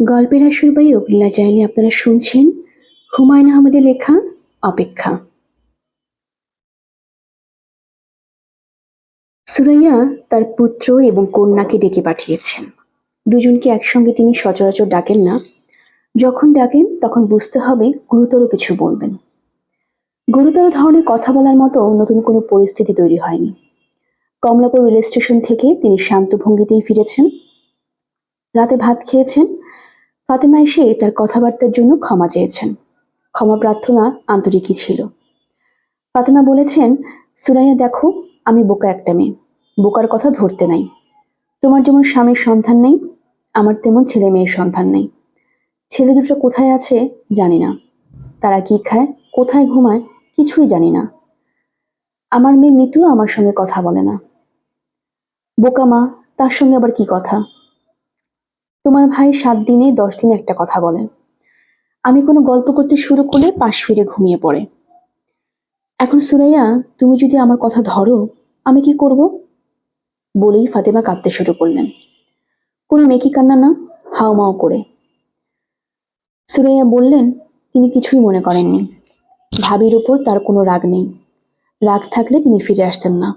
গল্পের আসর বাই অগ্নিলা চাইলে আপনারা শুনছেন হুমায়ুন আহমেদের লেখা অপেক্ষা। সুরাইয়া তার পুত্র এবং কন্যাকে ডেকে পাঠিয়েছেন। দুজনকে একসঙ্গে তিনি সচরাচর ডাকেন না। যখন ডাকেন তখন বুঝতে হবে গুরুতর কিছু বলবেন। গুরুতর ধরনের কথা বলার মতো নতুন কোনো পরিস্থিতি তৈরি হয়নি। কমলাপুর রেল স্টেশন থেকে তিনি শান্ত ভঙ্গিতেই ফিরেছেন। রাতে ভাত খেয়েছেন। ফাতেমা এসে তার কথাবার্তার জন্য ক্ষমা চেয়েছেন। ক্ষমা প্রার্থনা আন্তরিকই ছিল। ফাতেমা বলেছেন, সুরাইয়া দেখো, আমি বোকা একটা মেয়ে, বোকার কথা ধরতে নাই। তোমার যেমন স্বামীর সন্ধান নেই, আমার তেমন ছেলে মেয়ের সন্ধান নেই। ছেলে দুটো কোথায় আছে জানি না, তারা কি খায়, কোথায় ঘুমায়, কিছুই জানি না। আমার মেয়ে মিতু আমার সঙ্গে কথা বলে না। বোকা মা, তার সঙ্গে আবার কি কথা? তোমার ভাই 7 দিনে 10 দিনে একটা কথা বলে। আমি কোনো গল্প করতে শুরু করলে পাশ ফিরে ঘুমিয়ে পড়ে। এখন সুরাইয়া, তুমি যদি আমার কথা ধরো, আমি কি করব? বলেই ফাতেমা কাঁদতে শুরু করলেন। কোনো মেকি কান্না না, হাউমাউ করে। সুরাইয়া বললেন, তিনি কিছুই মনে করেননি। ভাবির ওপর তার কোনো রাগ নেই। রাগ থাকলে তিনি ফিরে আসতেন না।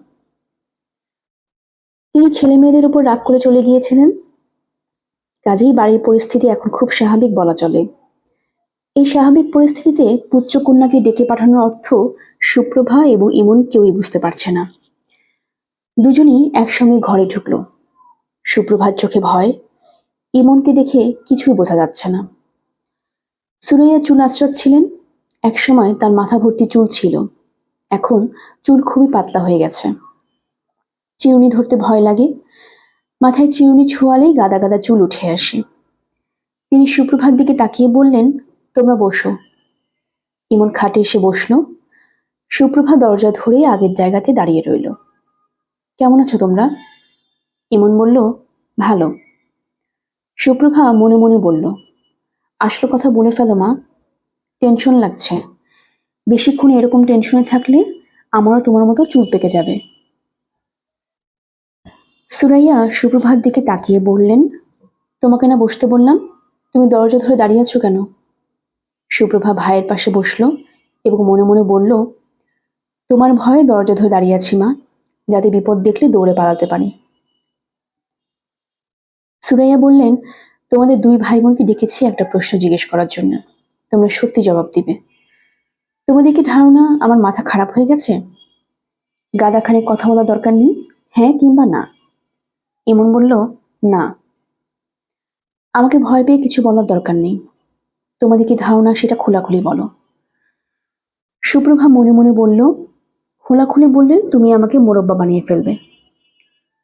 তিনি ছেলে মেয়েদের উপর রাগ করে চলে গিয়েছিলেন। কাজেই বাড়ির পরিস্থিতি এখন খুব স্বাভাবিক বলা চলে। এই স্বাভাবিক পরিস্থিতিতে পুত্রকন্যাকে ডেকে পাঠানোর অর্থ সুপ্রভা এবং ইমন কেউই বুঝতে পারছে না। দুজনই একসঙ্গে ঘরে ঢুকলো। সুপ্রভার চোখে ভয়, ইমনকে দেখে কিছুই বোঝা যাচ্ছে না। সুরাইয়া চুল আঁচড়াচ্ছিলেন। একসময় তার মাথা ভর্তি চুল ছিল, এখন চুল খুবই পাতলা হয়ে গেছে। চিরুনি ধরতে ভয় লাগে। মাথায় চিরুনি ছোঁয়ালেই গাদা গাদা চুল উঠে আসে। তিনি সুপ্রভার দিকে তাকিয়ে বললেন, তোমরা বসো। ইমন খাটে এসে বসল। সুপ্রভা দরজা ধরে আগের জায়গাতে দাঁড়িয়ে রইল। কেমন আছো তোমরা? ইমন বলল, ভালো। সুপ্রভা মনে মনে বলল, আসল কথা বলে ফেলো মা, টেনশন লাগছে। বেশিক্ষণ এরকম টেনশনে থাকলে আমারও তোমার মতো চুল পেকে যাবে। সুরাইয়া সুপ্রভার দিকে তাকিয়ে বললেন, তোমাকে না বসতে বললাম, তুমি দরজা ধরে দাঁড়িয়ে আছো কেন? সুপ্রভা ভাইয়ের পাশে বসলো এবং মনে মনে বলল, তোমার ভয়ে দরজা ধরে দাঁড়িয়ে আছি মা, যাতে বিপদ দেখলে দৌড়ে পালাতে পারি। সুরাইয়া বললেন, তোমাদের 2 ভাই বোনকে ডেকেছি একটা প্রশ্ন জিজ্ঞেস করার জন্য। তোমরা সত্যি জবাব দিবে। তোমাদের কি ধারণা আমার মাথা খারাপ হয়ে গেছে? গাদাখানে কথা বলা দরকার নেই, হ্যাঁ কিংবা না। ইমন বলল, না। আমাকে ভয় পেয়ে কিছু বলার দরকার নেই। তোমাদের কি ধারণা সেটা খোলাখুলি বলো। সুপ্রভা মনে মনে বলল, খোলাখুলি বললে তুমি আমাকে মোরব্বা বানিয়ে ফেলবে।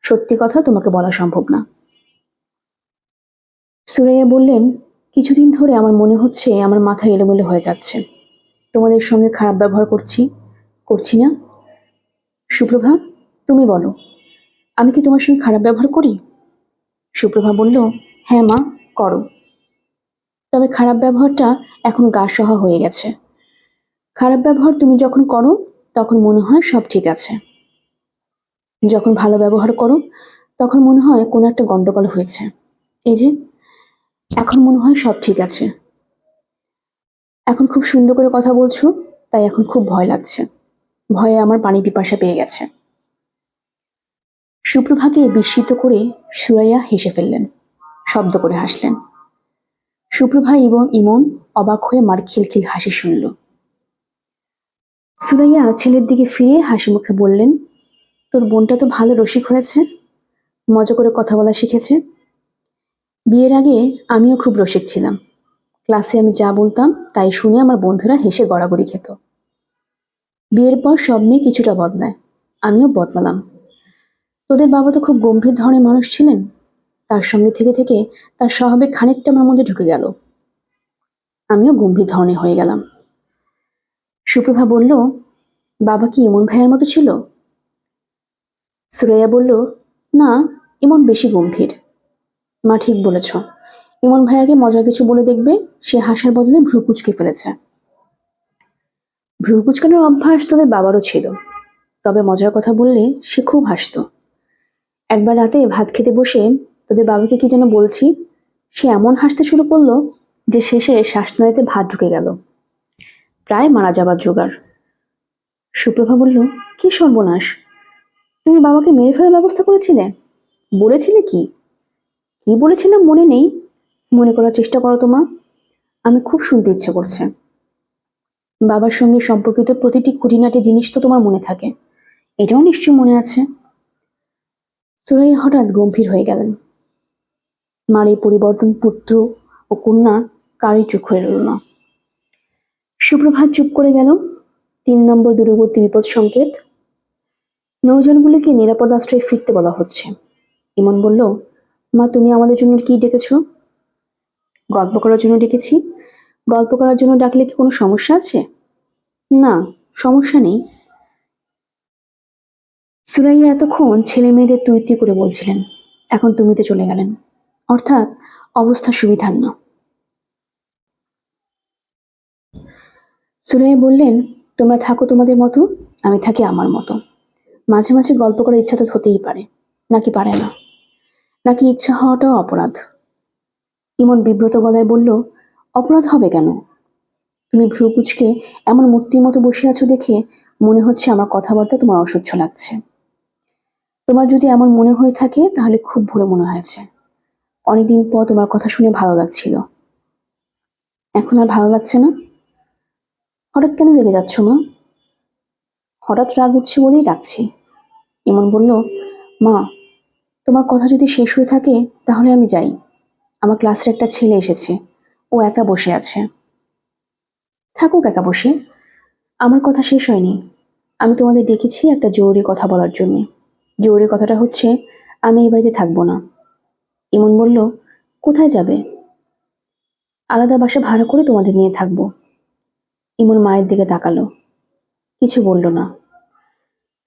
সত্যি কথা তোমাকে বলা সম্ভব না। সুরাইয়া বললেন, কিছুদিন ধরে আমার মনে হচ্ছে আমার মাথা এলোমেলো হয়ে যাচ্ছে। তোমাদের সঙ্গে খারাপ ব্যবহার করছি না? সুপ্রভা, তুমি বলো, আমি কি তোমার সঙ্গে খারাপ ব্যবহার করি? সুপ্রভা বলল, হ্যাঁ মা, করো। তবে খারাপ ব্যবহারটা এখন গা সহা হয়ে গেছে। খারাপ ব্যবহার তুমি যখন করো তখন মনে হয় সব ঠিক আছে। যখন ভালো ব্যবহার করো তখন মনে হয় কোনো একটা গন্ডগোল হয়েছে। এই যে এখন মনে হয় সব ঠিক আছে। এখন খুব সুন্দর করে কথা বলছো, তাই এখন খুব ভয় লাগছে। ভয়ে আমার পানি পিপাসা পেয়ে গেছে। সুপ্রভাকে বিস্মিত করে সুরাইয়া হেসে ফেললেন, শব্দ করে হাসলেন। সুপ্রভা এবং ইমন অবাক হয়ে মার খিলখিল হাসি শুনল। সুরাইয়া ছেলের দিকে ফিরে হাসি মুখে বললেন, তোর বোনটা তো ভালো রসিক হয়েছে, মজা করে কথা বলা শিখেছে। বিয়ের আগে আমিও খুব রসিক ছিলাম। ক্লাসে আমি যা বলতাম তাই শুনে আমার বন্ধুরা হেসে গড়াগড়ি খেত। বিয়ের পর সব মেয়ে কিছুটা বদলায়, আমিও বদলালাম। তোদের বাবা তো খুব গম্ভীর ধরনের মানুষ ছিলেন, তার সঙ্গে থেকে থেকে তার স্বভাবে খানিকটা আমার মধ্যে ঢুকে গেল। আমিও গম্ভীর ধরনের হয়ে গেলাম। সুপ্রভা বলল, বাবা কি ইমন ভাইয়ের মতো ছিল? সুরাইয়া বলল, না, ইমন বেশি গম্ভীর। মা ঠিক বলেছ। ইমন ভাইয়াকে মজার কিছু বলে দেখবে, সে হাসার বদলে ভ্রু কুঁচকে ফেলেছে। ভ্রু কুঁচকানোর অভ্যাস তোদের বাবারও ছিল, তবে মজার কথা বললে সে খুব হাসত। একবার রাতে ভাত খেতে বসে তোদের বাবাকে কি যেন বলছি, সে এমন হাসতে শুরু করলো যে শেষে শ্বাসনালীতে ভাত ঢুকে গেল, প্রায় মারা যাবার জোগাড়। সুপ্রভা বলল, কি সর্বনাশ! তুমি বাবাকে মেরে ফেলার ব্যবস্থা করেছিলে? বলেছিলে কি? কি বলেছিলাম মনে নেই। মনে করার চেষ্টা করো তোমা, আমি খুব শুনতে ইচ্ছে করছে। বাবার সঙ্গে সম্পর্কিত প্রতিটি খুঁটিনাটি জিনিস তো তোমার মনে থাকে, এটাও নিশ্চয়ই মনে আছে। সুরাইয়া হঠাৎ গম্ভীর হয়ে গেলেন। মার এই পরিবর্তন পুত্র ও কন্যা কারই চোখ হয়ে রইল না। সুপ্রভাত চুপ করে গেল। 3 নম্বর দূরবর্তী বিপদ সংকেত। নৌযানগুলিকে নিরাপদ আশ্রয়ে ফিরতে বলা হচ্ছে। ইমন বলল, মা তুমি আমাদের জন্য কি ডেকেছ? গল্প করার জন্য ডেকেছি। গল্প করার জন্য ডাকলে কি কোনো সমস্যা আছে? না, সমস্যা নেই। সুরাইয়া এতক্ষণ ছেলে মেয়েদের তুই তুই করে বলছিলেন, এখন তুমিতে চলে গেলেন, অর্থাৎ অবস্থা সুবিধার না। সুরাইয়া বললেন, তোমরা থাকো তোমাদের মতো, আমি থাকি আমার মতো। মাঝে মাঝে গল্প করার ইচ্ছা তো হতেই পারে, নাকি পারে না? নাকি ইচ্ছা হওয়াটাও অপরাধ? ইমন বিব্রত গলায় বলল, অপরাধ হবে কেন? তুমি ভ্রু কুঁচকে এমন মূর্তির মতো বসে আছো দেখে মনে হচ্ছে আমার কথাবার্তা তোমার অসহ্য লাগছে। তোমার যদি এমন মনে হয়ে থাকে তাহলে খুব ভুল মনে হয়েছে। অনেকদিন পর তোমার কথা শুনে ভালো লাগছিল। এখন আর ভালো লাগছে না? হঠাৎ কেন রেগে যাচ্ছ মা? হঠাৎ রাগ উঠছে বলেই রাখছি। ইমন বলল, মা তোমার কথা যদি শেষ হয়ে থাকে তাহলে আমি যাই। আমার ক্লাসের একটা ছেলে এসেছে, ও একা বসে আছে। থাকুক একা বসে, আমার কথা শেষ হয়নি। আমি তোমাদের ডেকেছি একটা জরুরি কথা বলার জন্য। জরুরি কথাটা হচ্ছে, আমি এই বাড়িতে থাকবো না। ইমন বলল, কোথায় যাবে? আলাদা বাসা ভাড়া করে তোমাদের নিয়ে থাকবো। ইমন মায়ের দিকে তাকালো, কিছু বলল না।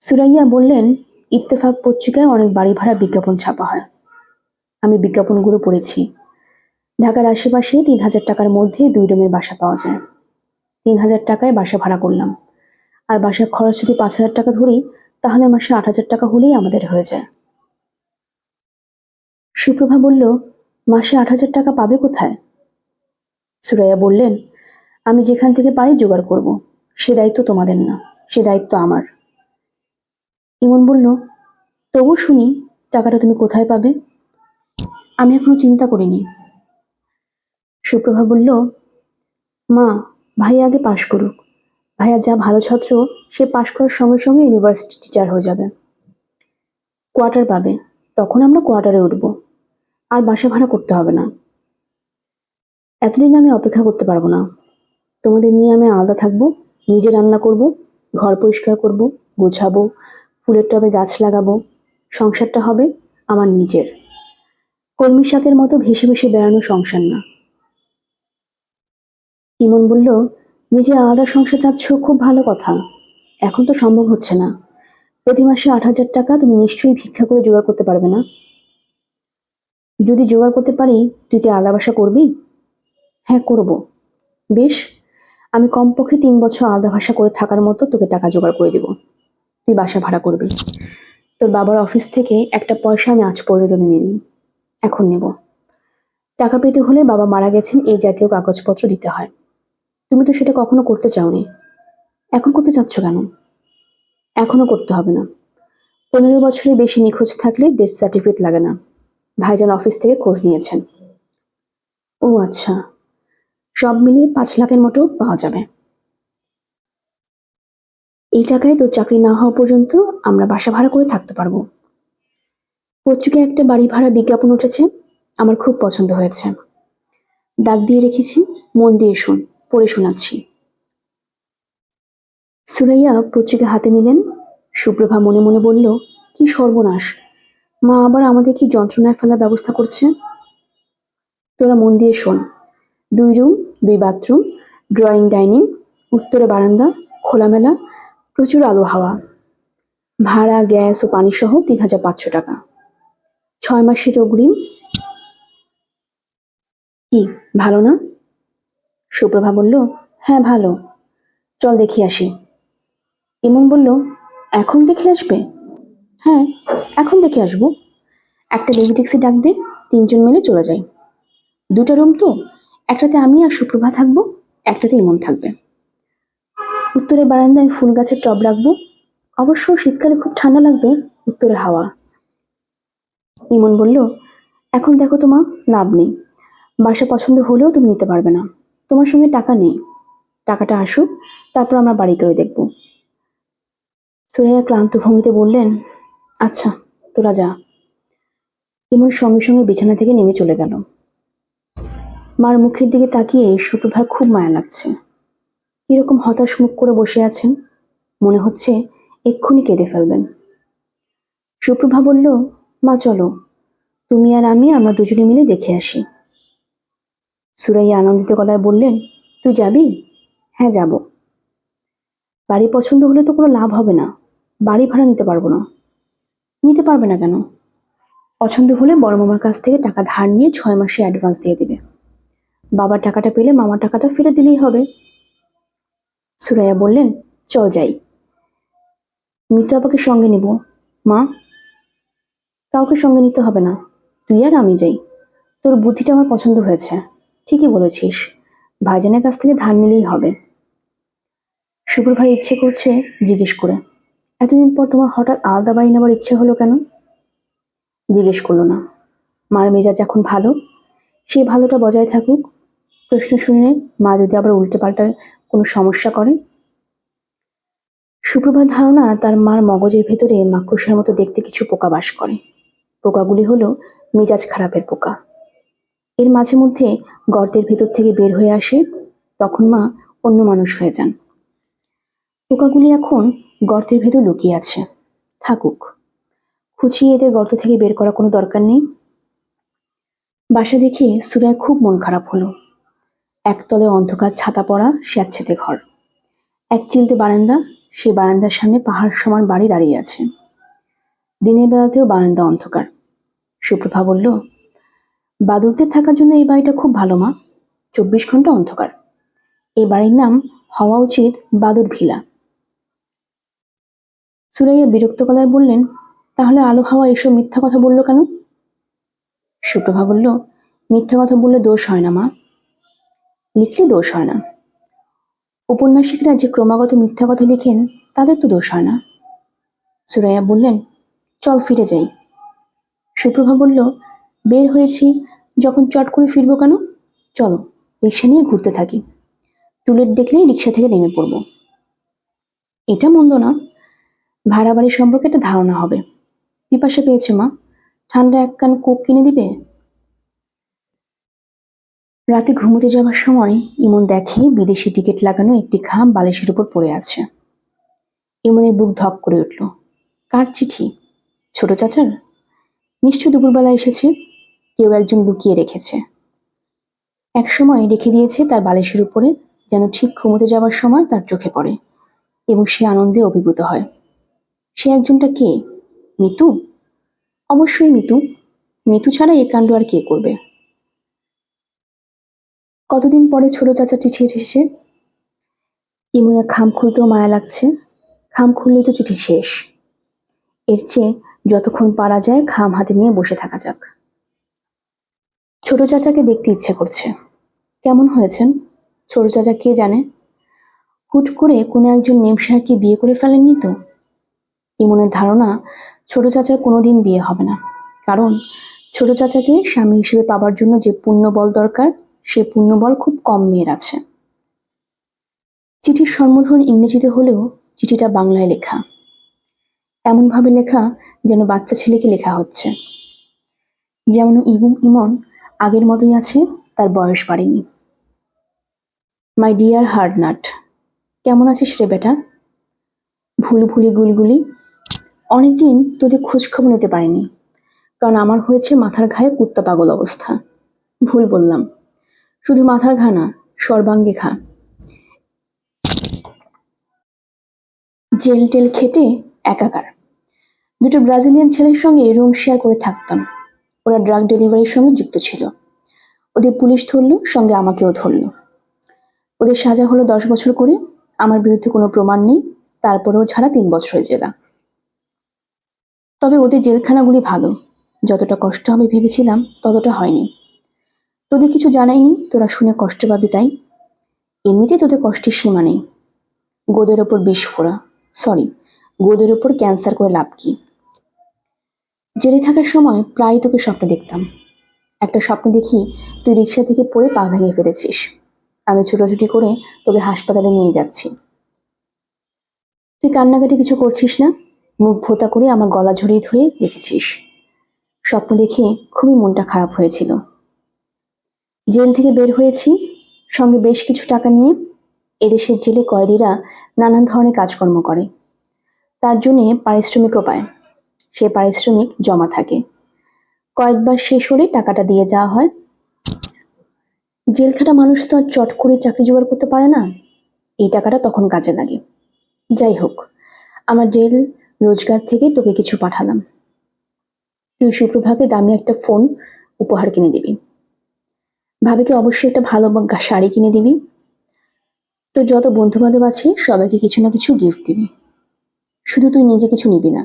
সুরাইয়া বললেন, ইত্তেফাক পত্রিকায় অনেক বাড়ি ভাড়া বিজ্ঞাপন ছাপা হয়। আমি বিজ্ঞাপনগুলো পড়েছি। ঢাকার আশেপাশে 3,000 টাকার মধ্যে 2 রুমের বাসা পাওয়া যায়। 3,000 টাকায় বাসা ভাড়া করলাম। আর বাসার খরচ যদি 5,000 টাকা ধরি তাহলে মাসে 8,000 টাকা হলেই আমাদের হয়ে যায়। সুপ্রভা বলল, মাসে 8,000 টাকা পাবে কোথায়? সুরাইয়া বললেন, আমি যেখান থেকে পারি জোগাড় করব। সে দায়িত্ব তোমাদের না, সে দায়িত্ব আমার। ইমন বলল, তবু শুনি টাকাটা তুমি কোথায় পাবে? আমি এখনো চিন্তা করিনি। সুপ্রভা বলল, মা ভাইয়া আগে পাশ করুক। ভাইয়া যা ভালো ছাত্র, সে পাশ করার সঙ্গে সঙ্গে ইউনিভার্সিটি টিচার হয়ে যাবে। কোয়ার্টার পাবে, তখন আমরা কোয়ার্টারে উঠব। আর বাসা ভাড়া করতে হবে না। এতদিন আমি অপেক্ষা করতে পারবো না। তোমাদের নিয়ে আমি আলাদা থাকবো, নিজে রান্না করব, ঘর পরিষ্কার করব, গোছাবো, ফুলের টবে গাছ লাগাবো। সংসারটা হবে আমার নিজের। কলমি শাকের মতো ভেসে ভেসে বেড়ানো সংসার না। ইমন বলল, নিজে আলাদা সংসার চাচ্ছ, খুব ভালো কথা। এখন তো সম্ভব হচ্ছে না। প্রতি মাসে 8,000 টাকা তুমি নিশ্চয়ই ভিক্ষা করে জোগাড় করতে পারবে না? যদি জোগাড় করতে পারি, তুই কি আলাদা বাসা করবি? হ্যাঁ করব। বেশ, আমি কমপক্ষে 3 বছর আলাদা ভাষা করে থাকার মতো তোকে টাকা জোগাড় করে দেব। তুই বাসা ভাড়া করবি। তোর বাবার অফিস থেকে একটা পয়সা আমি আজ পর্যন্ত নিইনি, এখন নেব। টাকা পেতে হলে বাবা মারা গেছেন এই জাতীয় কাগজপত্র দিতে হয়। তুমি তো সেটা কখনো করতে চাওনি, এখন করতে চাচ্ছ কেন? এখনো করতে হবে না। 15 বছরের বেশি নিখোঁজ থাকলে ডেথ সার্টিফিকেট লাগে না। ভাইজান অফিস থেকে খোঁজ নিয়েছেন। ও আচ্ছা, সব মিলিয়ে 5 লাখের মতো পাওয়া যাবে। এই টাকায় তোর চাকরি না হওয়া পর্যন্ত আমরা বাসা ভাড়া করে থাকতে পারবো। পত্রিকায় একটা বাড়ি ভাড়া বিজ্ঞাপন উঠেছে, আমার খুব পছন্দ হয়েছে। দাগ দিয়ে রেখেছি, মন দিয়ে শোন, পড়ে শোনাচ্ছি। সুরাইয়া পত্রিকা হাতে নিলেন। সুপ্রভা মনে মনে বলল, কি সর্বনাশ! মা আবার আমাদের কি যন্ত্রণায় ফেলার ব্যবস্থা করছে। তোরা মন দিয়ে শোন। 2 রুম, 2 বাথরুম, ড্রয়িং ডাইনিং, উত্তরে বারান্দা, খোলামেলা, প্রচুর আলো হাওয়া। ভাড়া গ্যাস ও পানি সহ 3,500 টাকা। 6 মাসের অগ্রিম। কি ভালো না? সুপ্রভা বলল, হ্যাঁ ভালো, চল দেখি আসি। ইমন বলল, এখন দেখে আসবে? হ্যাঁ, এখন দেখে আসবো। একটা বেবি ট্যাক্সি ডাক দে, 3 জন মিলে চলে যাই। দুটো রুম তো, একটাতে আমি আর সুপ্রভা থাকবো, একটাতে ইমন থাকবে। উত্তরে বারান্দায় ফুল গাছের টব রাখবো। অবশ্য শীতকালে খুব ঠান্ডা লাগবে, উত্তরে হাওয়া। ইমন বলল, এখন দেখো তো মা, লাভ নেই। বাসা পছন্দ হলেও তুমি নিতে পারবে না। তোমার সঙ্গে টাকা নেই। টাকাটা আসুক, তারপর আমরা বাড়ি করে দেখব। সুরাইয়া ক্লান্ত ভঙ্গিতে বললেন, আচ্ছা তোরা যা। ইমন সঙ্গে সঙ্গে বিছানা থেকে নেমে চলে গেল। মার মুখের দিকে তাকিয়ে সুপ্রভার খুব মায়া লাগছে। কিরকম হতাশ মুখ করে বসে আছেন, মনে হচ্ছে এক্ষুনি কেঁদে ফেলবেন। সুপ্রভা বলল, মা চলো, তুমি আর আমরা দুজনে মিলে দেখে আসি। সুরাইয়া আনন্দিত গলায় বললেন, তুই যাবি? হ্যাঁ যাব। বাড়ি পছন্দ হলে তো কোনো লাভ হবে না, বাড়ি ভাড়া নিতে পারবো না। নিতে পারবে না কেন? পছন্দ হলে বড় মামার কাছ থেকে টাকা ধার নিয়ে 6 মাসে অ্যাডভান্স দিয়ে দিবে। বাবার টাকাটা পেলে মামার টাকাটা ফেরত দিলেই হবে। সুরাইয়া বললেন, চল যাই। মিতু আপাকে সঙ্গে নিব। মা, কাউকে সঙ্গে নিতে হবে না, তুই আর আমি যাই। তোর বুদ্ধিটা আমার পছন্দ হয়েছে, ঠিকই বলেছিস, ভাইজানের কাছ থেকে ধার নিলেই হবে। সুপ্রভার ইচ্ছে করছে জিজ্ঞেস করে, এতদিন পর তোমার হঠাৎ আলাদা বাড়ি নেবার ইচ্ছে হলো কেন? জিজ্ঞেস করলো না। মার মেজাজ এখন ভালো, সেই ভালোটা বজায় থাকুক। প্রশ্ন শুনে মা যদি আবার উল্টে পাল্টা কোনো সমস্যা করে। সুপ্রভার ধারণা তার মার মগজের ভেতরে মাকড়সার মতো দেখতে কিছু পোকা বাস করে। পোকাগুলি হলো মেজাজ খারাপের পোকা। এর মাঝে মধ্যে গর্তের ভেতর থেকে বের হয়ে আসে, তখন মা অন্য মানুষ হয়ে যান। পোকাগুলি এখন গর্তের ভেতর লুকিয়ে আছে, থাকুক। খুঁচিয়ে এদের গর্ত থেকে বের করা কোনো দরকার নেই। বাসা দেখে সুরায় খুব মন খারাপ হলো। একতলে অন্ধকার ছাতা পড়া স্যাঁতসেঁতে ঘর, এক চিলতে বারান্দা, সেই বারান্দার সামনে পাহাড় সমান বাড়ি দাঁড়িয়ে আছে। দিনের বেলাতেও বারান্দা অন্ধকার। সুপ্রভা বলল, বাদুরদের থাকার জন্য এই বাড়িটা খুব ভালো মা, 24 ঘন্টা অন্ধকার। এই বাড়ির নাম হওয়া উচিত বাদুর ভিলা। সুরাইয়া বিরক্ত গলায় বললেন, তাহলে আলো হাওয়া এসব মিথ্যা কথা বললো কেন? সুপ্রভা বলল, মিথ্যা কথা বললে দোষ হয় না মা, লিখলে দোষ হয় না। উপন্যাসিকরা যে ক্রমাগত মিথ্যা কথা লিখেন, তাদের তো দোষ হয় না। সুরাইয়া বললেন, চল ফিরে যাই। সুপ্রভা বলল, বের হয়েছি যখন চট করে ফিরবো কেন? চলো, রিক্সা নিয়ে ঘুরতে থাকি। টুলেট দেখলেই রিক্সা থেকে নেমে পড়বো। এটা মন্দ না, ভাড়া বাড়ির সম্পর্কে একটা ধারণা হবে। পিপাসা পেয়েছে মা, ঠান্ডা এক কান কোক কিনে দিবে? রাতে ঘুমোতে যাওয়ার সময় ইমন দেখে বিদেশি টিকিট লাগানো একটি খাম বালিশের উপর পড়ে আছে। ইমনের বুক ধক করে উঠল। কার চিঠি? ছোট চাচার? নিশ্চয় দুপুরবেলা এসেছে, কেউ একজন লুকিয়ে রেখেছে। এক সময় রেখে দিয়েছে তার বালিশের উপরে, যেন ঠিক ঘুমোতে যাওয়ার সময় তার চোখে পড়ে এবং সে আনন্দে অভিভূত হয়। সে একজনটা কে? মিতু? অবশ্যই মিতু। মিতু ছাড়া এ কাণ্ড আর কে করবে? কতদিন পরে ছোট চাচা চিঠি এসেছে। ইমনের খাম খুলতেও মায়া লাগছে। খাম খুললেই তো চিঠি শেষ। এর চেয়ে যতক্ষণ পারা যায় খাম হাতে নিয়ে বসে থাকা যাক। ছোট চাচাকে দেখতে ইচ্ছে করছে। কেমন হয়েছেন ছোট চাচা কে জানে? হুট করে কোনো একজন মেম সাহেবকে বিয়ে করে ফেলেননি তো? ইমনের ধারণা ছোট চাচার কোনোদিন বিয়ে হবে না, কারণ ছোট চাচাকে স্বামী হিসেবে পাবার জন্য যে পুণ্যবল দরকার, সে পুণ্যবল খুব কম মেয়ের আছে। চিঠির সম্বোধন ইংরেজিতে হলেও চিঠিটা বাংলায় লেখা, এমনভাবে লেখা যেন বাচ্চা ছেলেকে লেখা হচ্ছে। যেমন ইমন আগের মতোই আছে, তার বয়স বাড়েনি। মাই ডিয়ার হার্ডনাট, কেমন আছিস রে বেটা? ভুল ভুলি গুলগুলি, অনেকদিন তোদের খোঁজখবর নিতে পারিনি, কারণ আমার হয়েছে মাথার ঘায়ে কুত্তা পাগল অবস্থা। ভুল বললাম, শুধু মাথার ঘা না, সর্বাঙ্গে ঘা। জেল টেল খেটে একাকার। দুটো ব্রাজিলিয়ান ছেলের সঙ্গে রুম শেয়ার করে থাকতাম। ওরা ড্রাগ ডেলিভারির সঙ্গে যুক্ত ছিল। ওদের পুলিশ ধরলো, সঙ্গে আমাকেও ধরলো। ওদের সাজা হলো 10 বছর করে। আমার বিরুদ্ধে কোনো প্রমাণ নেই, তারপরেও ছাড়া 3 বছরের জেলা। তবে ওদের জেলখানাগুলি ভালো, যতটা কষ্ট আমি ভেবেছিলাম ততটা হয়নি। তোদের কিছু জানাইনি, তোরা শুনে কষ্ট পাবি তাই। এমনিতে তোদের কষ্টের সীমা নেই। গোদের ওপর বিষ ফোড়া, সরি, গোদের ওপর ক্যান্সার করে লাভ কি? জেলে থাকার সময় প্রায় তোকে স্বপ্ন দেখতাম। একটা স্বপ্ন দেখি তুই রিক্সা থেকে পড়ে পা ভেঙে ফেলেছিস। আমি ছুটোছুটি করে তোকে হাসপাতালে নিয়ে যাচ্ছি। তুই কান্নাকাটি কিছু করছিস না, মুখ ভোতা করে আমার গলা ঝরিয়ে ধরে রেখেছিস। স্বপ্ন দেখে খুবই মনটা খারাপ হয়েছিল। জেল থেকে বের হয়েছি, সঙ্গে বেশ কিছু টাকা নিয়ে। এদেশের জেলে কয়েদিরা নানান ধরনের কাজকর্ম করে, তার জন্যে পারিশ্রমিকও পায়। সে পারিশ্রমিক জমা থাকে, কয়েকবার শেষ হলে টাকাটা দিয়ে যাওয়া হয়। জেল খাটা মানুষ তো আর চট করে চাকরি জোগাড় করতে পারে না, এই টাকাটা তখন কাজে লাগে। যাই হোক, আমার জেল রোজগার থেকে তোকে কিছু পাঠালাম। তুই সুপ্রভাকে দামি একটা ফোন উপহার কিনে দিবি। ভাবিকে অবশ্যই একটা ভালো শাড়ি কিনে দিবি। তোর যত বন্ধু বান্ধব আছে সবাইকে কিছু না কিছু গিফট দিবি। শুধু তুই নিজে কিছু নিবি না।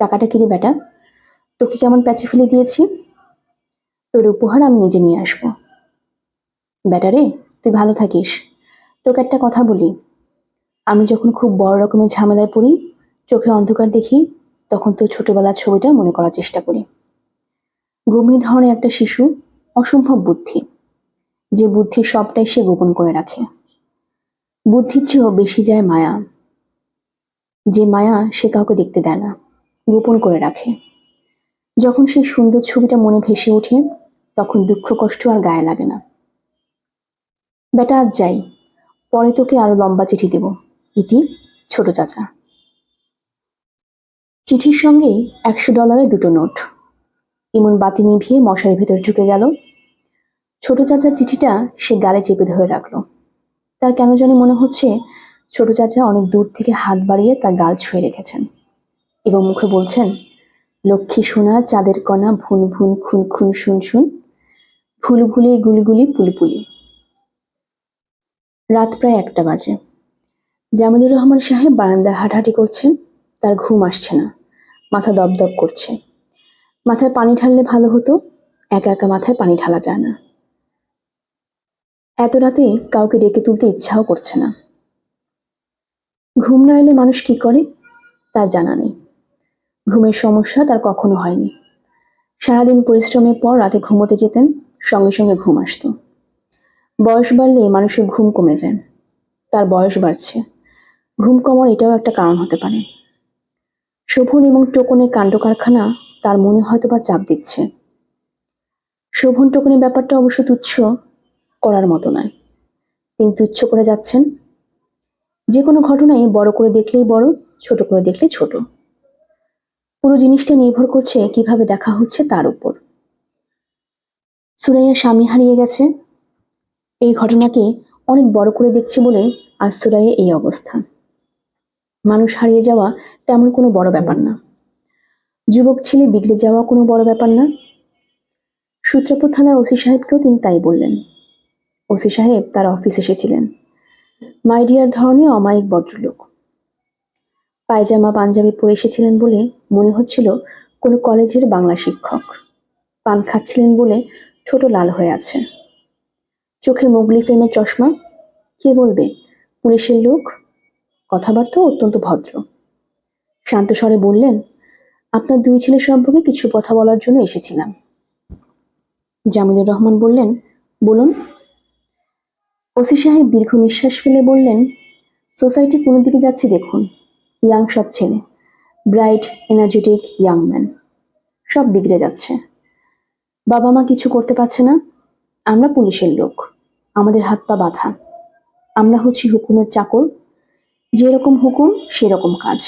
টাকাটা কিরে বেটা, তোকে কেমন প্যাচে ফেলে দিয়েছি। তোর উপহার আমি নিজে নিয়ে আসবো। বেটা রে, তুই ভালো থাকিস। তোকে একটা কথা বলি, আমি যখন খুব বড় রকমের ঝামেলায় পড়ি, চোখে অন্ধকার দেখি, তখন তোর ছোটবেলার ছবিটা মনে করার চেষ্টা করি। গম্ভীর ধরনের একটা শিশু, অসম্ভব বুদ্ধি, যে বুদ্ধি সবটাই সে গোপন করে রাখে। বুদ্ধির চেয়েও বেশি যায় মায়া, যে মায়া সে কাউকে দেখতে দেয় না, গোপন করে রাখে। যখন সেই সুন্দর ছবিটা মনে ভেসে ওঠে, তখন দুঃখ কষ্ট আর গায়ে লাগে না। বেটা আজ যাই, পরে তোকে আরো লম্বা চিঠি দেব। ইতি, ছোট চাচা। চিঠির সঙ্গে $100 দুটো নোট। ইমন বাতি নিভিয়ে মশারির ভেতর ঢুকে গেল। ছোট চাচার চিঠিটা সে গালে চেপে ধরে রাখলো। তার কেন জানি মনে হচ্ছে ছোট চাচা অনেক দূর থেকে হাত বাড়িয়ে তার গাল ছুঁয়ে রেখেছেন এবং মুখে বলছেন, লক্ষ্মী সোনা চাঁদের কণা ভুন ভুন খুন খুন শুন শুন, ভুলভুলি গুলগুলি পুলপুলি। রাত প্রায় 1টা বাজে। জামিলুর রহমান সাহেব বারান্দায় হাঁটাহাঁটি করছেন। তার ঘুম আসছে না, মাথা দপদপ করছে। মাথায় পানি ঢাললে ভালো হতো, একা একা মাথায় পানি ঢালা যায় না। এত রাতে কাউকে ডেকে তুলতে ইচ্ছাও করছে না। ঘুম না এলে মানুষ কি করে তার জানা নেই। ঘুমের সমস্যা তার কখনো হয়নি। সারাদিন পরিশ্রমের পর রাতে ঘুমোতে যেতেন, সঙ্গে সঙ্গে ঘুম আসতো। বয়স বাড়লে মানুষের ঘুম কমে যায়, তার বয়স বাড়ছে, ঘুম কমার এটাও একটা কারণ হতে পারে। শোভন এবং টোকনের কাণ্ড কারখানা তার মনে হয়তো বা চাপ দিচ্ছে। শোভন টোকনের ব্যাপারটা অবশ্য তুচ্ছ করার মতো নয়, তিনি তুচ্ছ করে যাচ্ছেন। যে কোনো ঘটনায় বড় করে দেখলেই বড়, ছোট করে দেখলে ছোট। পুরো জিনিসটা নির্ভর করছে কিভাবে দেখা হচ্ছে তার উপর। সুরাইয়া স্বামী হারিয়ে গেছে, এই ঘটনাকে অনেক বড় করে দেখছে বলে আজ সুরাইয়া এই অবস্থা। মানুষ হারিয়ে যাওয়া তেমন কোনো বড় ব্যাপার না, যুবক ছেলে বিগড়ে যাওয়া কোনো বড় ব্যাপার না। সূত্রাপুর থানার ওসি সাহেবকেও তিনি তাই বললেন। ওসি সাহেব তার অফিস এসেছিলেন। মাই ডিয়ার ধরনের অমায়িক ভদ্রলোক। পায়জামা পাঞ্জাবি পরে এসেছিলেন বলে মনে হচ্ছিল কোনো কলেজের বাংলা শিক্ষক। পান খাচ্ছিলেন বলে ছোট লাল হয়ে আছে। চোখে মোগলি ফ্রেমের চশমা। কে বলবে পুলিশের লোক, কথাবার্তাও অত্যন্ত ভদ্র। শান্ত স্বরে বললেন, আপনার দুই ছেলে সম্পর্কে কিছু কথা বলার জন্য এসেছিলাম। জামিলুর রহমান বললেন, বলুন। ওসি সাহেব দীর্ঘ নিঃশ্বাস ফেলে বললেন, সোসাইটি কোন দিকে যাচ্ছে দেখুন। ইয়াং সব ছেলে, ব্রাইট এনার্জেটিক ইয়াং ম্যান, সব বিগড়ে যাচ্ছে। বাবা মা কিছু করতে পারছে না। আমরা পুলিশের লোক, আমাদের হাত পা বাঁধা। আমরা হচ্ছি হুকুমের চাকর, যেরকম হুকুম সেরকম কাজ।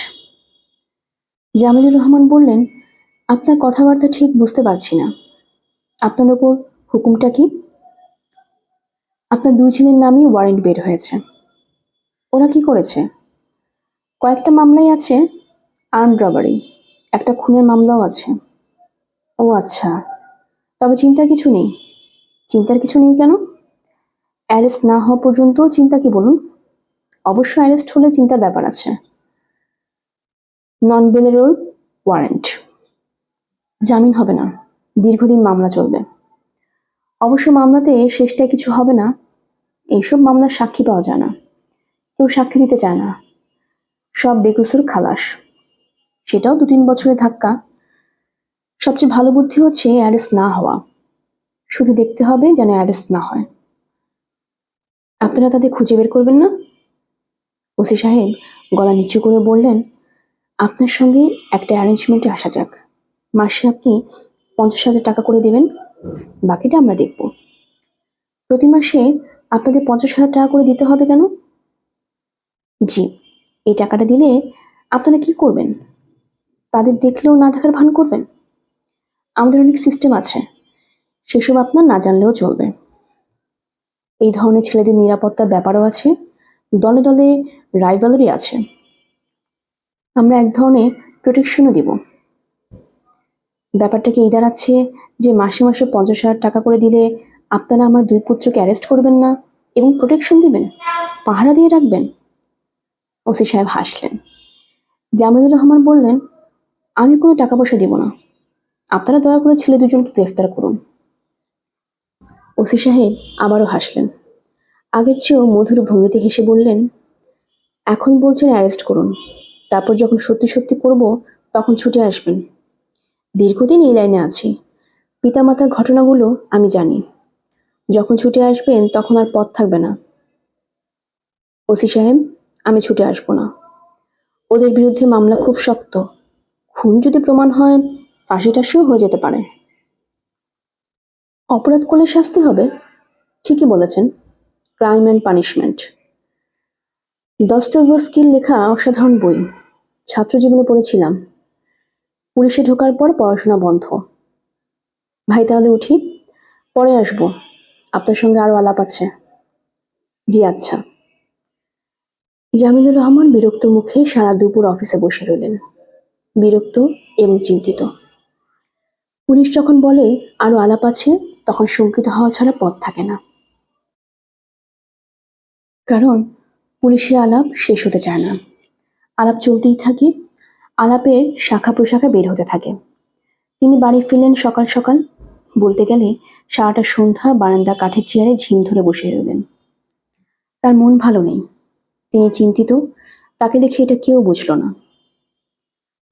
জামিলুর রহমান বললেন, আপনার কথাবার্তা ঠিক বুঝতে পারছি না। আপনার ওপর হুকুমটা কি? আপনার দুই ছেলের নামই ওয়ারেন্ট বের হয়েছে। ওরা কি করেছে? কয়েকটা মামলাই আছে, আর্মড রবারি, একটা খুনের মামলাও আছে। ও আচ্ছা, তবে চিন্তার কিছু নেই। চিন্তার কিছু নেই কেন? অ্যারেস্ট না হওয়া পর্যন্ত চিন্তা কি বলুন? অবশ্য অ্যারেস্ট হলে চিন্তার ব্যাপার আছে। নন বেলেরোর ওয়ারেন্ট, জামিন হবে না, দীর্ঘদিন মামলা চলবে। অবশ্য মামলাতে শেষটায় কিছু হবে না। এইসব মামলার সাক্ষী পাওয়া যায় না, কেউ সাক্ষী দিতে চায় না, সব বেকসুর খালাস। সেটাও 2-3 বছরের ধাক্কা। সবচেয়ে ভালো বুদ্ধি হচ্ছে অ্যারেস্ট না হওয়া। শুধু দেখতে হবে যেন অ্যারেস্ট না হয়। আপনারা তাদের খুঁজে বের করবেন না? ওসি সাহেব গলা নিচু করে বললেন, আপনার সঙ্গে একটা অ্যারেঞ্জমেন্টে আসা যাক। মাসে আপনি 50,000 টাকা করে দেবেন, বাকিটা আমরা দেখব। প্রতি মাসে আপনাদের 50,000 টাকা করে দিতে হবে কেন? জি, এই টাকাটা দিলে আপনারা কি করবেন? তাদের দেখলেও না দেখার ভান করবেন? আমাদের অনেক সিস্টেম আছে, সেসব আপনার না জানলেও চলবে। এই ধরনের ছেলেদের নিরাপত্তার ব্যাপারও আছে, দলে দলে রাইভালরি আছে। আমরা এক ধরনের প্রোটেকশনও দিব। ব্যাপারটা কি এই দাঁড়াচ্ছে যে মাসে মাসে 50,000 টাকা করে দিলে আপনারা আমার 2 পুত্রকে অ্যারেস্ট করবেন না এবং প্রোটেকশন দিবেন, পাহারা দিয়ে রাখবেন? ওসি সাহেব হাসলেন। জামিলুর রহমান বললেন, আমি কোনো টাকা পয়সা দিব না, আপনারা দয়া করে ছেলে দুজনকে গ্রেফতার করুন। ওসি সাহেব আবারও হাসলেন, আগের চেয়েও মধুর ভঙ্গিতে হেসে বললেন, এখন বলছেন অ্যারেস্ট করুন, তারপর যখন সত্যি সত্যি করব তখন ছুটে আসবেন। দীর্ঘদিন এই লাইনে আছি, পিতামাতার ঘটনাগুলো আমি জানি। যখন ছুটে আসবেন তখন আর পথ থাকবে না। ওসি সাহেব, আমি ছুটে আসবো না। ওদের বিরুদ্ধে মামলা খুব শক্ত, খুন যদি প্রমাণ হয় ফাঁসি টাসিও হয়ে যেতে পারে। অপরাধ করলে শাস্তি হবে, ঠিকই বলেছেন, ক্রাইম অ্যান্ড পানিশমেন্ট। দস্তয়েভস্কির লেখা অসাধারণ বই, ছাত্র জীবনে পড়েছিলাম। পুলিশে ঢোকার পর পড়াশোনা বন্ধ। ভাই তাহলে উঠি, পরে আসবো, আপনার সঙ্গে আরো আলাপ আছে। জি আচ্ছা। জামিলুর রহমান বিরক্ত মুখে সারা দুপুর অফিসে বসে রইলেন, বিরক্ত এবং চিন্তিত। পুলিশ যখন বলে আরো আলাপ আছে, তখন শঙ্কিত হওয়া ছাড়া পথ থাকে না। কারণ পুলিশের আলাপ শেষ হতে চায় না, আলাপ চলতেই থাকে, আলাপের শাখা প্রশাখা বের হতে থাকে। তিনি বাড়ি ফিরলেন সকাল সকাল, বলতে গেলে সারাটা সন্ধ্যা বারান্দা কাঠের চেয়ারে ঝিম ধরে বসে রইলেন। তার মন ভালো নেই, তিনি চিন্তিত। তাকে দেখে এটা কেউ বুঝল না।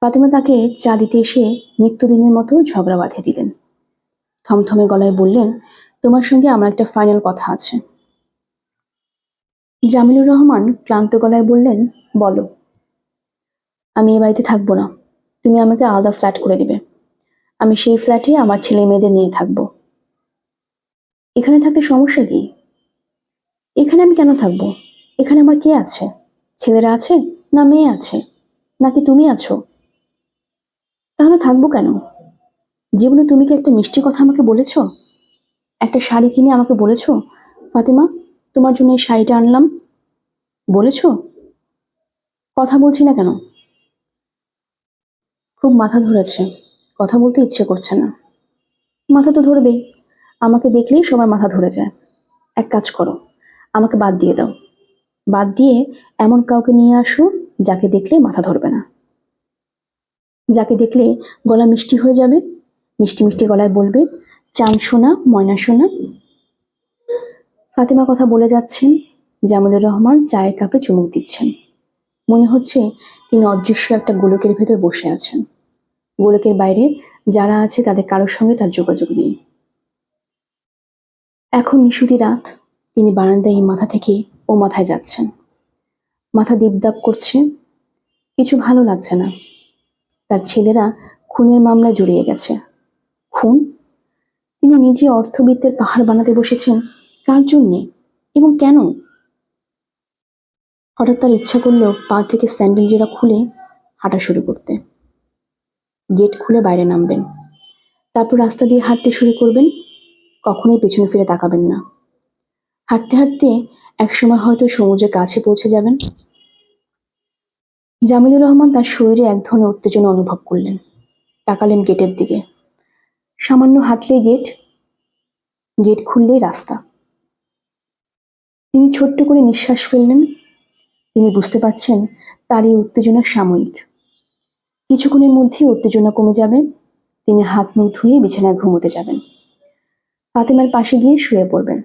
ফাতেমা তাকে চা দিতে এসে নিত্যদিনের মতো ঝগড়া বাঁধে দিলেন। থমথমে গলায় বললেন, তোমার সঙ্গে আমার একটা ফাইনাল কথা আছে। জামিলুর রহমান ক্লান্ত গলায় বললেন, বলো। আমি এ বাড়িতে থাকবো না, তুমি আমাকে আলাদা ফ্ল্যাট করে দিবে। আমি সেই ফ্ল্যাটে আমার ছেলে মেয়েদের নিয়ে থাকবো। এখানে থাকতে সমস্যা কি? এখানে আমি কেন থাকবো? এখানে আমার কে আছে? ছেলেরা আছে, না মেয়ে আছে, নাকি তুমি আছো? তাহলে থাকবো কেন? জীবনে তুমি কি একটা মিষ্টি কথা আমাকে বলেছো? একটা শাড়ি কিনে আমাকে বলেছো, ফাতেমা তোমার জন্য এই শাড়িটা আনলাম, বলেছো? কথা বলছি না কেন? খুব মাথা ধরেছে, কথা বলতে ইচ্ছে করছে না। মাথা তো ধরবেই, আমাকে দেখলেই সবার মাথা ধরে যায়। এক কাজ করো, আমাকে বাদ দিয়ে দাও। বাদ দিয়ে এমন কাউকে নিয়ে আসো যাকে দেখলে মাথা ধরবে না, যাকে দেখলে গলা মিষ্টি হয়ে যাবে, মিষ্টি মিষ্টি গলায় বলবে, চান সোনা, ময়না সোনা। ফাতেমা কথা বলে যাচ্ছেন, জামিলুর রহমান চায়ের কাপে চুমুক দিচ্ছেন। মনে হচ্ছে তিনি অদৃশ্য একটা গোলকের ভেতর বসে আছেন। গোলকের বাইরে যারা আছে তাদের কারোর সঙ্গে তার যোগাযোগ নেই। এখন নিশুতি রাত, তিনি বারান্দায় এই মাথা থেকে ও মাথায় যাচ্ছেন। মাথা দীপদাপ করছে, কিছু ভালো লাগছে না। তার ছেলেরা খুনের মামলায় জড়িয়ে গেছে। খুন? তিনি নিজে অর্থবিত্তের পাহাড় বানাতে বসেছেন, কার জন্যে এবং কেন? হঠাৎ তার ইচ্ছা করলো পা থেকে স্যান্ডেল জোড়া খুলে হাঁটা শুরু করতে। গেট খুলে বাইরে নামবেন, তারপর রাস্তা দিয়ে হাঁটতে শুরু করবেন। কখনোই পেছনে ফিরে তাকাবেন না। হাঁটতে হাঁটতে একসময় হয়তো সমুদ্রের কাছে পৌঁছে যাবেন। জামিলুর রহমান তার শরীরে এক ধরনের উত্তেজনা অনুভব করলেন। তাকালেন গেটের দিকে। সামান্য হাঁটলেই গেট, গেট খুললেই রাস্তা। তিনি ছোট্ট করে নিঃশ্বাস ফেললেন। তিনি বুঝতে পারছেন তার এই উত্তেজনা সাময়িক, কিছুক্ষণের মধ্যেই উত্তেজনা কমে যাবে। তিনি হাত মুখ ধুয়ে বিছানায় ঘুমোতে যাবেন। ফাতেমার পাশে গিয়ে শুয়ে পড়বেন।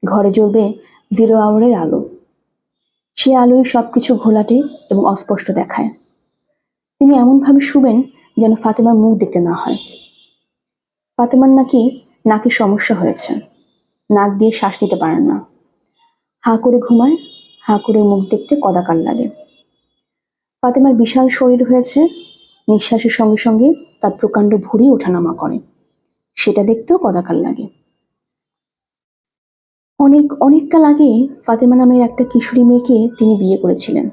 ঘরে জ্বলবে 0 আওয়ারের আলো। সে আলোয় সবকিছু ঘোলাটে এবং অস্পষ্ট দেখায়। তিনি এমনভাবে শুবেন যেন ফাতেমার মুখ দেখতে না হয়। ফাতেমার নাকে সমস্যা হয়েছে, নাক দিয়ে শ্বাস নিতে পারেন না। হাঁ করে ঘুমায়, হাঁ করে মুখ দেখতে কদাকার লাগে। ফাতেমার বিশাল শরীর হয়েছে, নিঃশ্বাসের সঙ্গে সঙ্গে তার প্রকাণ্ড ভুঁড়ি ওঠানামা করে, সেটা দেখতেও কদাকার লাগে। অনেক কাল আগে ফাতেমা নামের একটা কিশোরী মেয়েকে তিনি বিয়ে করেছিলেন।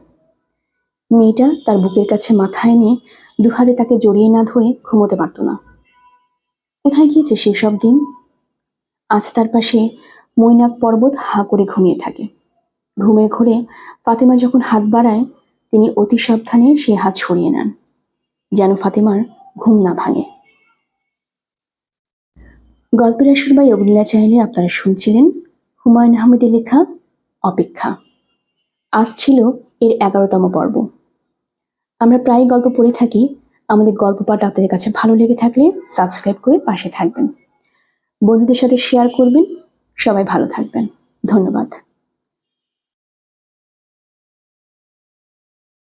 মেয়েটা তার বুকের কাছে মাথা এনে দুহাতে তাকে জড়িয়ে না ধরে ঘুমোতে পারত না। কোথায় গিয়েছে সেই সব দিন? আজ তার পাশে মৈনাক পর্বত হাঁ করে ঘুমিয়ে থাকে। ঘুমের ঘোরে ফাতেমা যখন হাত বাড়ায়, তিনি অতি সাবধানে সে হাত সরিয়ে নেন, যেন ফাতেমার ঘুম না ভাঙে। গল্পের আসর বাই অবলীলা চ্যানেলে আপনারা শুনছিলেন হুমায়ুন আহমেদের লেখা অপেক্ষা। আজ ছিল এর 11তম পর্ব। আমরা প্রায় গল্প পড়ে থাকি। আমাদের গল্প পাঠ আপনাদের কাছে ভালো লেগে থাকলে সাবস্ক্রাইব করে পাশে থাকবেন, বন্ধুদের সাথে শেয়ার করবেন। সবাই ভালো থাকবেন। ধন্যবাদ।